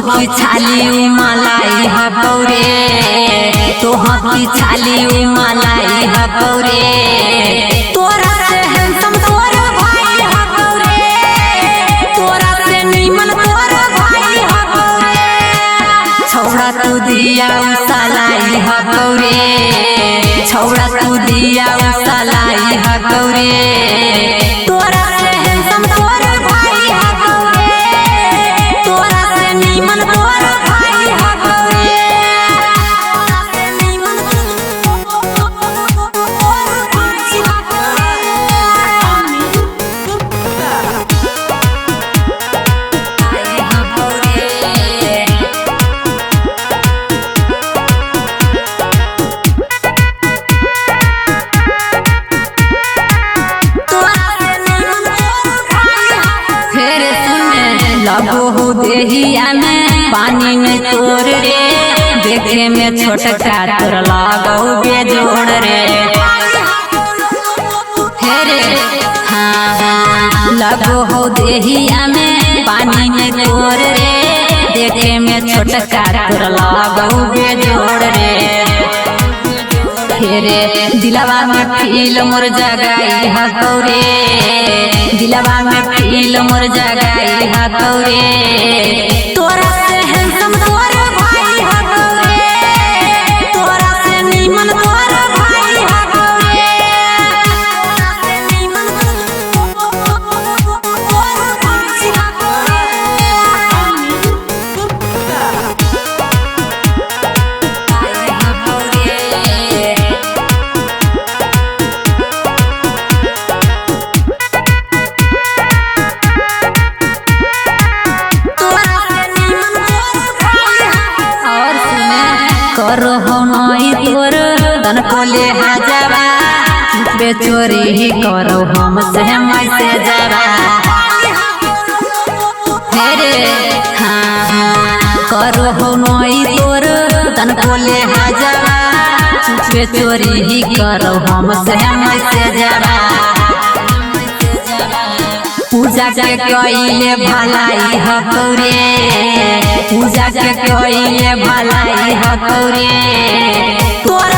की छाली मलाई हकौरे, तोहा की छाली मलाई हकौरे, तोरा से हैंडसम तोर भाई हकौरे, तोरा से नीमन तोर भाई हकौरे, छौड़ा तू दिया सलाई हकौरे, छौड़ा तू दिया सलाई हकौरे, तोरा से हैंडसम तोर भाई हकौरे, तोरा से नीमन तोर भाई हकौरे, तोरा से नीमन लगो हो देहिया में पानी में तोर रे, देखे में छोटका तोर लगो बेजोड़ रे, हे रे हाँ हाँ लगो हो देहिया में पानी में तोर रे, देखे में छोटका तोर लगो बेजोड़ रे, हे रे दिलवा में फील मोर जगाई हकौरे, दिलवा में फील मोर जगाई हकौरे, तोरा से हैंडसम तोर भाई हकौरे, तोरा से नीमन तोर भाई हकौरे, तोरा से नीमन तोर भाई हकौरे। करो हो नई तोर तन कोले हजारा, बेचोरी ही करो हम से जरा, हे रे हाँ हाँ करो हो नई तोर तन कोले हजारा, बेचोरी ही करो हम से जरा, पूजा के कइले भलाई हकौरे, पूजा के कइले भलाई हकौरे, तोरा